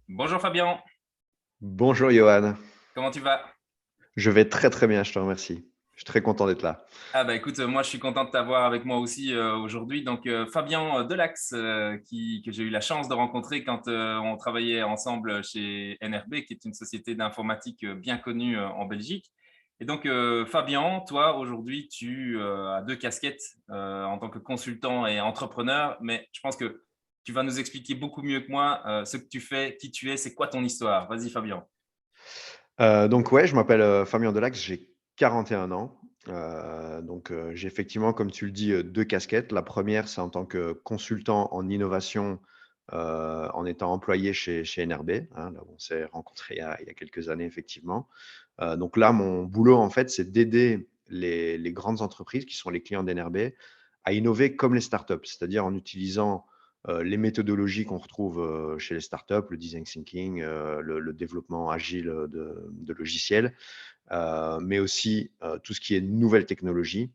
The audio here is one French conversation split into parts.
Bonjour Fabien, Bonjour Johan, comment tu vas? je vais très très bien, je te remercie. Je suis très content d'être là. Ah bah écoute, moi je suis content de t'avoir avec moi aussi aujourd'hui. Donc Fabien Delax, que j'ai eu la chance de rencontrer quand on travaillait ensemble chez NRB, qui est une société d'informatique bien connue en Belgique. Et donc Fabien, toi aujourd'hui tu as deux casquettes en tant que consultant et entrepreneur, mais je pense que tu vas nous expliquer beaucoup mieux que moi ce que tu fais, qui tu es, c'est quoi ton histoire. Vas-y Fabien. Donc ouais, je m'appelle Fabien Delax, j'ai 41 ans. J'ai effectivement, comme tu le dis, deux casquettes. La première, c'est en tant que consultant en innovation, en étant employé chez NRB, hein, là où on s'est rencontrés il y a quelques années, effectivement. Donc là, mon boulot, en fait, c'est d'aider les grandes entreprises qui sont les clients d'NRB à innover comme les startups, c'est-à-dire en utilisant les méthodologies qu'on retrouve chez les startups, le design thinking, le développement agile de logiciels, mais aussi tout ce qui est nouvelles technologies.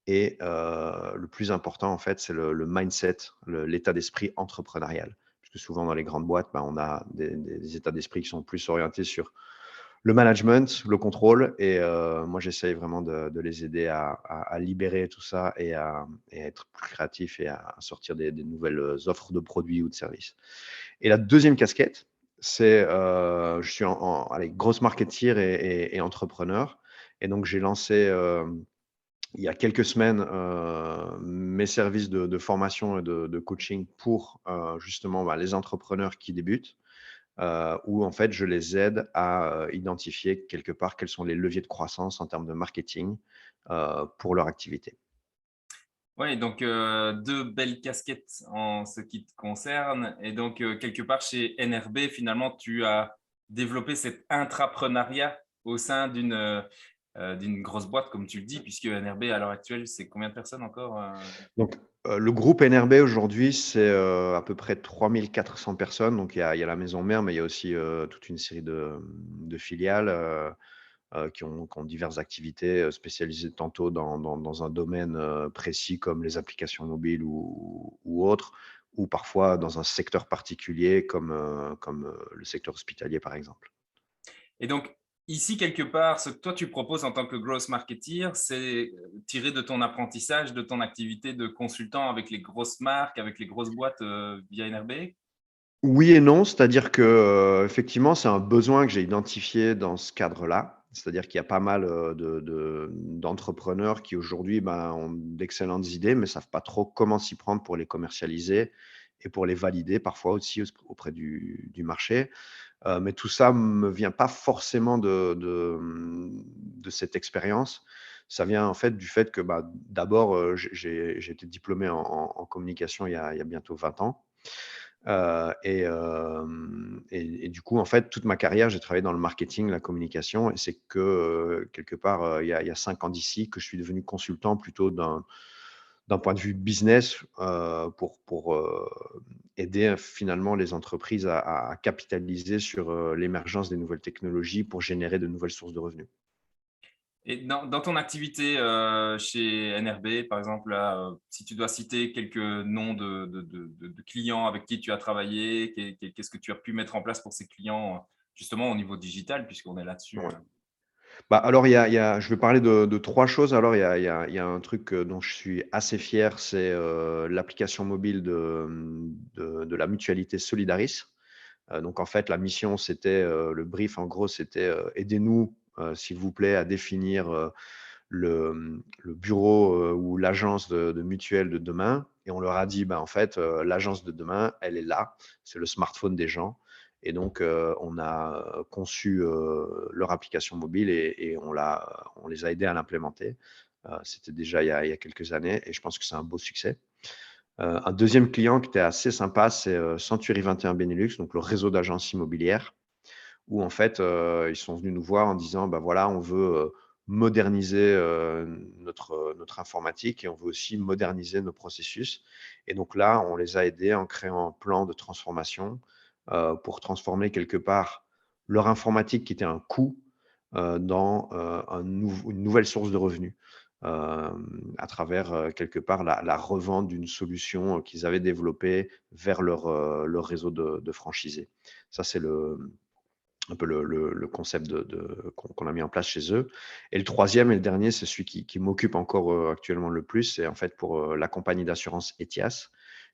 Et le plus important, en fait, c'est le mindset, l'état d'esprit entrepreneurial. Parce que souvent, dans les grandes boîtes, ben, on a des états d'esprit qui sont plus orientés sur le management, le contrôle. Et moi, j'essaye vraiment de les aider à libérer tout ça et à être plus créatif et à sortir des nouvelles offres de produits ou de services. Et la deuxième casquette, c'est je suis allez, grosse marketeer et entrepreneur. Et donc, j'ai lancé il y a quelques semaines mes services de formation et de coaching pour justement les entrepreneurs qui débutent, où en fait je les aide à identifier quelque part quels sont les leviers de croissance en termes de marketing pour leur activité. Oui, donc deux belles casquettes en ce qui te concerne. Et donc, quelque part chez NRB, finalement, tu as développé cet intrapreneuriat au sein d'une grosse boîte, comme tu le dis, puisque NRB, à l'heure actuelle, c'est combien de personnes encore Donc, le groupe NRB aujourd'hui, c'est à peu près 3400 personnes. Donc, il y a la maison mère, mais il y a aussi toute une série de filiales qui ont diverses activités spécialisées tantôt dans un domaine précis comme les applications mobiles ou autres, ou parfois dans un secteur particulier comme le secteur hospitalier, par exemple. Et donc, ici, quelque part, ce que toi, tu proposes en tant que growth marketeer, c'est tiré de ton apprentissage, de ton activité de consultant avec les grosses marques, avec les grosses boîtes via NRB. Oui et non, c'est-à-dire que, effectivement, c'est un besoin que j'ai identifié dans ce cadre-là. C'est-à-dire qu'il y a pas mal, d'entrepreneurs qui aujourd'hui, ben, ont d'excellentes idées, mais savent pas trop comment s'y prendre pour les commercialiser et pour les valider parfois aussi auprès du marché. Mais tout ça me vient pas forcément de cette expérience. Ça vient en fait du fait que, bah, d'abord, j'ai été diplômé en communication il y a bientôt 20 ans. Et du coup, en fait, toute ma carrière, j'ai travaillé dans le marketing, la communication, et c'est que quelque part, il y a 5 ans d'ici, que je suis devenu consultant plutôt d'un point de vue business pour aider finalement les entreprises à capitaliser sur l'émergence des nouvelles technologies pour générer de nouvelles sources de revenus. Et dans ton activité chez NRB, par exemple, là, si tu dois citer quelques noms de clients avec qui tu as travaillé, qu'est-ce que tu as pu mettre en place pour ces clients, justement au niveau digital, puisqu'on est là-dessus. Ouais. Bah, alors, je vais parler de trois choses. Alors, il y a un truc dont je suis assez fier, c'est l'application mobile de la mutualité Solidaris. Donc, en fait, la mission, c'était le brief, en gros, c'était aidez-nous, s'il vous plaît, à définir le bureau ou l'agence de mutuelle de demain. Et on leur a dit, bah, en fait, l'agence de demain, elle est là, c'est le smartphone des gens. Et donc, on a conçu leur application mobile et on les a aidés à l'implémenter. C'était déjà il y a quelques années et je pense que c'est un beau succès. Un deuxième client qui était assez sympa, c'est Century 21 Benelux, donc le réseau d'agences immobilières, où en fait, ils sont venus nous voir en disant, bah voilà, on veut moderniser notre informatique et on veut aussi moderniser nos processus. Et donc là, on les a aidés en créant un plan de transformation pour transformer quelque part leur informatique qui était un coût dans une nouvelle source de revenus. à travers, quelque part la revente d'une solution, qu'ils avaient développée vers leur réseau de franchisés. Ça, c'est un peu le concept qu'on a mis en place chez eux. Et le troisième et le dernier, c'est celui qui m'occupe encore, actuellement le plus, c'est en fait pour, la compagnie d'assurance Ethias,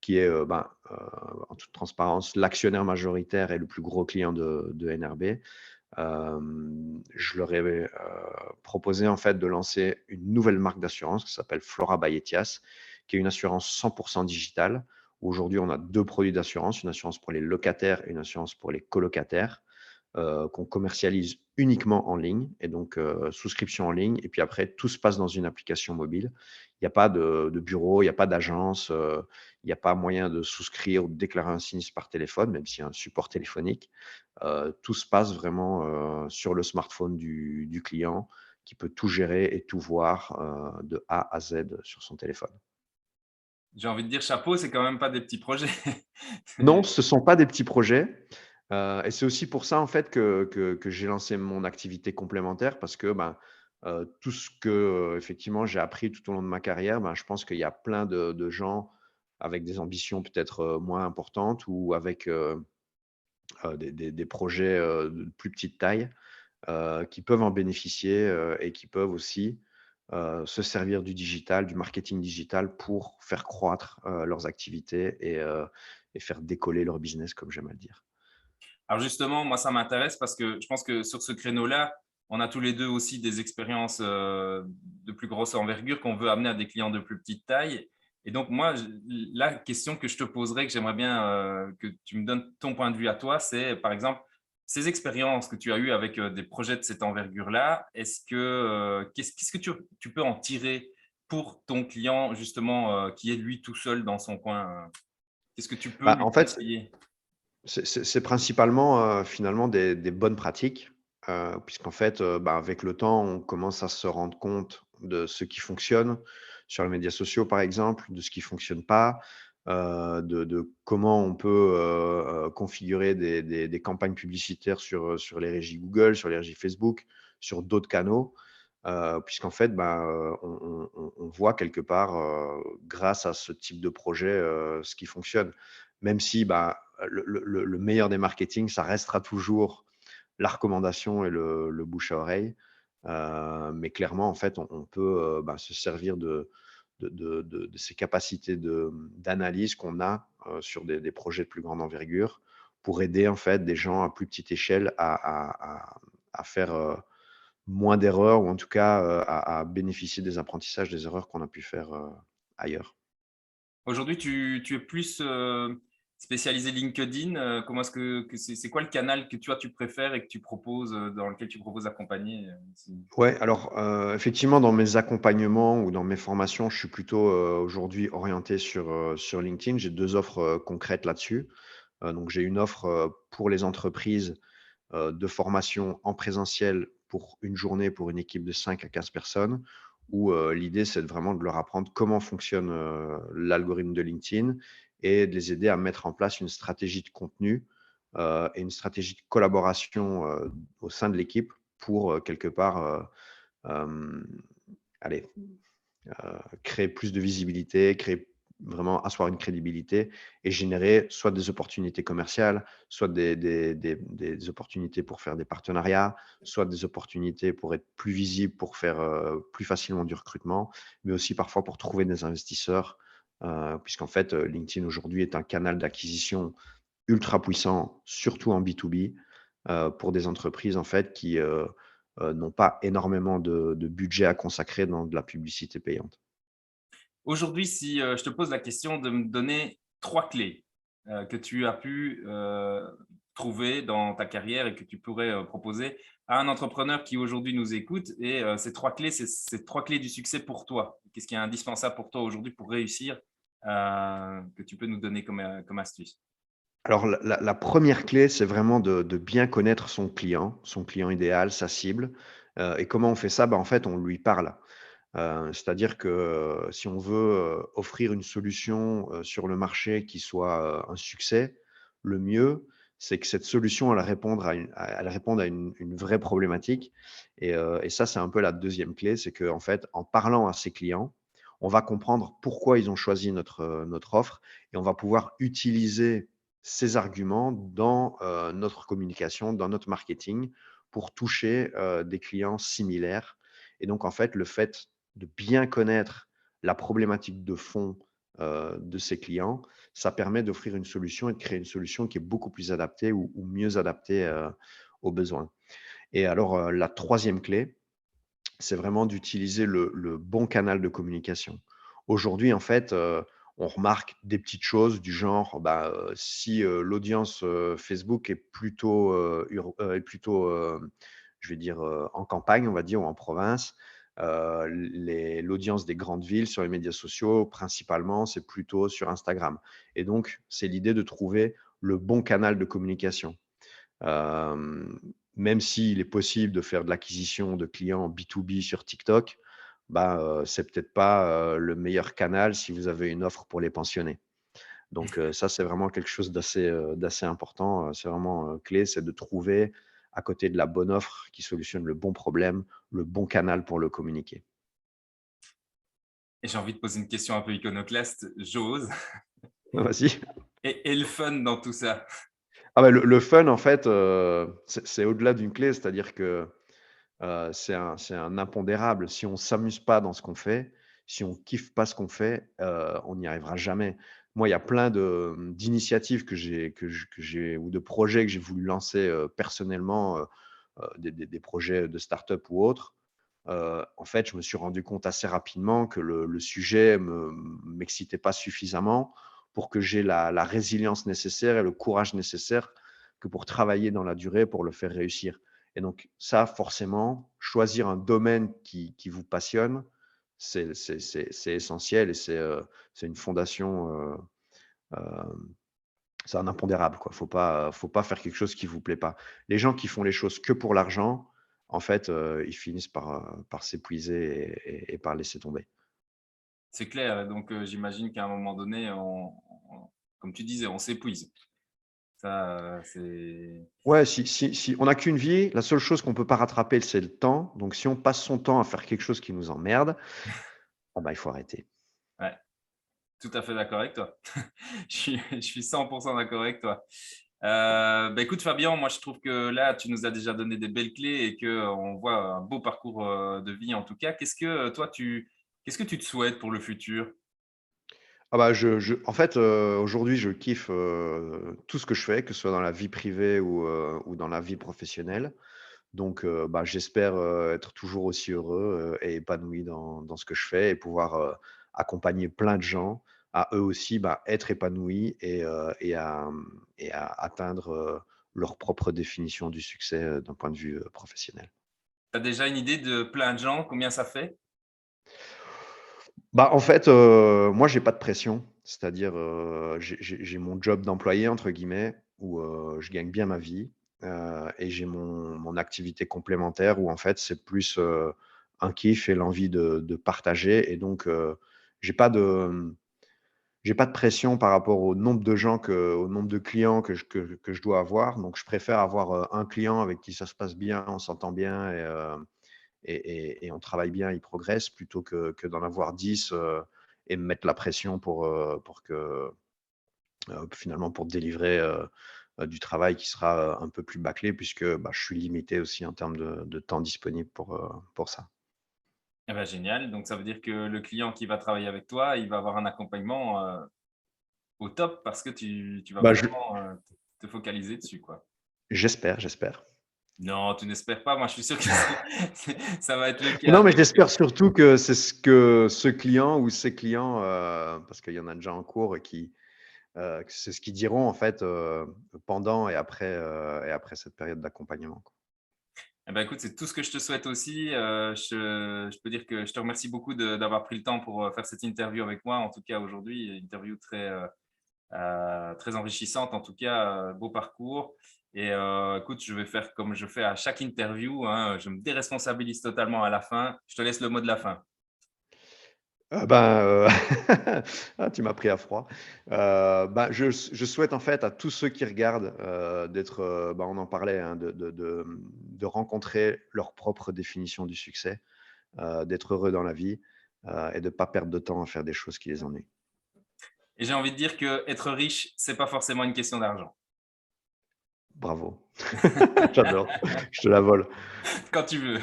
qui est, en toute transparence, l'actionnaire majoritaire et le plus gros client de NRB. Je leur ai, proposé en fait de lancer une nouvelle marque d'assurance qui s'appelle Flora by Etias, qui est une assurance 100 digitale. Aujourd'hui, on a 2 produits d'assurance, une assurance pour les locataires et une assurance pour les colocataires, qu'on commercialise uniquement en ligne et donc souscription en ligne et puis après tout se passe dans une application mobile. Il n'y a pas de bureau, il n'y a pas d'agence, il n'y a pas moyen de souscrire ou de déclarer un sinistre par téléphone, même s'il y a un support téléphonique. Tout se passe vraiment, sur le smartphone du client qui peut tout gérer et tout voir, de A à Z sur son téléphone. J'ai envie de dire chapeau, c'est quand même pas des petits projets. Non, ce sont pas des petits projets, et c'est aussi pour ça, en fait, que j'ai lancé mon activité complémentaire parce que, ben, tout ce que, effectivement, j'ai appris tout au long de ma carrière, ben, je pense qu'il y a plein de gens avec des ambitions peut-être, moins importantes ou avec, des projets, de plus petite taille, qui peuvent en bénéficier, et qui peuvent aussi, se servir du digital, du marketing digital pour faire croître, leurs activités et faire décoller leur business, comme j'aime à le dire. Alors justement, moi, ça m'intéresse parce que je pense que sur ce créneau-là, on a tous les 2 aussi des expériences, de plus grosse envergure qu'on veut amener à des clients de plus petite taille. Et donc moi, la question que je te poserais, que j'aimerais bien, que tu me donnes ton point de vue à toi, c'est par exemple, ces expériences que tu as eues avec, des projets de cette envergure-là, est-ce que, qu'est-ce que tu peux en tirer pour ton client justement, qui est lui tout seul dans son coin? Qu'est-ce que tu peux Bah, lui en fait, conseiller? c'est principalement, finalement des bonnes pratiques, puisqu'en fait, bah, avec le temps, on commence à se rendre compte de ce qui fonctionne sur les médias sociaux, par exemple, de ce qui fonctionne pas, de comment on peut, configurer des campagnes publicitaires sur les régies Google, sur les régies Facebook, sur d'autres canaux. Puisqu'en fait, bah, on voit quelque part, grâce à ce type de projet, ce qui fonctionne. Même si, bah, le meilleur des marketing, ça restera toujours la recommandation et le bouche à oreille. Mais clairement, en fait, on peut, bah, se servir de ces capacités d'analyse qu'on a, sur des projets de plus grande envergure pour aider, en fait, des gens à plus petite échelle à faire, moins d'erreurs ou en tout cas, à bénéficier des apprentissages des erreurs qu'on a pu faire, ailleurs. Aujourd'hui, tu es plus, spécialisé LinkedIn, comment est-ce que c'est quoi le canal que tu préfères et que tu proposes, dans lequel tu proposes d'accompagner, si Ouais, alors, effectivement, dans mes accompagnements ou dans mes formations, je suis plutôt, aujourd'hui orienté sur LinkedIn. J'ai 2 offres, concrètes là-dessus. Donc j'ai une offre, pour les entreprises, de formation en présentiel pour une journée pour une équipe de 5 à 15 personnes où, l'idée, c'est vraiment de leur apprendre comment fonctionne, l'algorithme de LinkedIn et de les aider à mettre en place une stratégie de contenu, et une stratégie de collaboration, au sein de l'équipe pour, quelque part, hem, allez, créer plus de visibilité, créer vraiment asseoir une crédibilité et générer soit des opportunités commerciales, soit des opportunités pour faire des partenariats, soit des opportunités pour être plus visible, pour faire, plus facilement du recrutement, mais aussi parfois pour trouver des investisseurs, puisqu'en fait, LinkedIn aujourd'hui est un canal d'acquisition ultra puissant, surtout en B2B, pour des entreprises en fait qui, n'ont pas énormément de budget à consacrer dans de la publicité payante. aujourd'hui, si, je te pose la question de me donner 3 clés, que tu as pu, trouver dans ta carrière et que tu pourrais, proposer à un entrepreneur qui aujourd'hui nous écoute et ces 3 clés, c'est ces 3 clés du succès pour toi. Qu'est-ce qui est indispensable pour toi aujourd'hui pour réussir, que tu peux nous donner comme astuce? Alors la 1 clé, c'est vraiment de bien connaître son client idéal, sa cible, et comment on fait ça? Bah, en fait, on lui parle. C'est-à-dire que, si on veut, offrir une solution, sur le marché qui soit, un succès, le mieux, c'est que cette solution, elle réponde à une vraie problématique. Et ça, c'est un peu la deuxième clé, c'est qu'en fait, en parlant à ses clients, on va comprendre pourquoi ils ont choisi notre offre et on va pouvoir utiliser ces arguments dans notre communication, dans notre marketing pour toucher des clients similaires. Et donc, en fait, le fait de bien connaître la problématique de fond de ses clients, ça permet d'offrir une solution et de créer une solution qui est beaucoup plus adaptée ou mieux adaptée aux besoins. Et alors, la troisième clé, c'est vraiment d'utiliser le bon canal de communication. Aujourd'hui, en fait, on remarque des petites choses du genre, si l'audience Facebook est plutôt, je vais dire, en campagne, on va dire, ou en province, l'audience des grandes villes sur les médias sociaux, principalement, c'est plutôt sur Instagram. Et donc, c'est l'idée de trouver le bon canal de communication. Hem, Même s'il est possible de faire de l'acquisition de clients B2B sur TikTok, c'est peut-être pas, le meilleur canal si vous avez une offre pour les pensionnés. Donc, ça, c'est vraiment quelque chose d'assez important, c'est vraiment, clé, c'est de trouver, à côté de la bonne offre qui solutionne le bon problème, le bon canal pour le communiquer. Et j'ai envie de poser une question un peu iconoclaste, j'ose. Vas-y. Et le fun dans tout ça? Ah bah, le fun, en fait, c'est au-delà d'une clé, c'est-à-dire que c'est un impondérable. Si on s'amuse pas dans ce qu'on fait, si on kiffe pas ce qu'on fait, on n'y arrivera jamais. Moi, il y a plein d'initiatives que j'ai ou de projets que j'ai voulu lancer, personnellement, des projets de start-up ou autres. En fait, je me suis rendu compte assez rapidement que le sujet m'excitait pas suffisamment pour que j'ai la résilience nécessaire et le courage nécessaire que pour travailler dans la durée pour le faire réussir. Et donc ça, forcément, choisir un domaine qui vous passionne, c'est essentiel et c'est une fondation, c'est un impondérable, quoi. Faut pas faire quelque chose qui vous plaît pas. Les gens qui font les choses que pour l'argent, en fait, ils finissent par s'épuiser et par laisser tomber. C'est clair, donc j'imagine qu'à un moment donné, comme tu disais, on s'épuise. Ça, c'est Ouais, si on n'a qu'une vie, la seule chose qu'on peut pas rattraper, c'est le temps. Donc si on passe son temps à faire quelque chose qui nous emmerde, il faut arrêter. ouais, tout à fait d'accord avec toi. Je suis 100 d'accord avec toi. Écoute Fabien, moi je trouve que là, tu nous as déjà donné des belles clés et qu'on voit un beau parcours, de vie en tout cas. Qu'est-ce que tu te souhaites pour le futur? En fait, aujourd'hui, je kiffe, tout ce que je fais, que ce soit dans la vie privée ou dans la vie professionnelle. Donc, j'espère, être toujours aussi heureux, et épanoui dans ce que je fais et pouvoir, accompagner plein de gens à eux aussi, être épanouis et à atteindre, leur propre définition du succès, d'un point de vue, professionnel. Tu as déjà une idée de plein de gens, combien ça fait? En fait, moi, j'ai pas de pression. C'est-à-dire, j'ai «mon job d'employé» entre guillemets où, je gagne bien ma vie, et j'ai mon activité complémentaire où en fait, c'est plus, un kiff et l'envie de partager et donc, j'ai pas de, j'ai pas de pression par rapport au nombre de clients que je dois avoir. Donc je préfère avoir, un client avec qui ça se passe bien, on s'entend bien et on travaille bien, il progresse plutôt que d'en avoir 10 et me mettre la pression pour que finalement pour délivrer du travail qui sera un peu plus bâclé puisque je suis limité aussi en termes de temps disponible pour ça. Eh bah, génial, donc ça veut dire que le client qui va travailler avec toi, il va avoir un accompagnement, au top parce que tu vas Bah, je, vraiment, te focaliser dessus, quoi. j'espère. Non, tu n'espères pas, moi je suis sûr que ça va être le cas Non, mais donc j'espère surtout que c'est ce que ce client ou ces clients, parce qu'il y en a déjà en cours et que c'est ce qu'ils diront en fait pendant et après cette période d'accompagnement, quoi. eh ben, écoute, c'est tout ce que je te souhaite aussi, je peux dire que je te remercie beaucoup d'avoir pris le temps pour, faire cette interview avec moi, en tout cas aujourd'hui, une interview très enrichissante en tout cas, beau parcours et écoute, je vais faire comme je fais à chaque interview, hein, je me déresponsabilise totalement à la fin. Je te laisse le mot de la fin. Ah, tu m'as pris à froid. Je souhaite en fait à tous ceux qui regardent, d'être, on en parlait, hein, de rencontrer leur propre définition du succès, d'être heureux dans la vie, et de pas perdre de temps à faire des choses qui les ennuient. Et j'ai envie de dire que être riche, c'est pas forcément une question d'argent. Bravo. J'adore, je te la vole. Quand tu veux.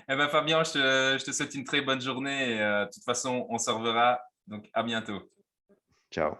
Eh ben Fabien, je te souhaite une très bonne journée et de toute façon, on se reverra, donc à bientôt. Ciao.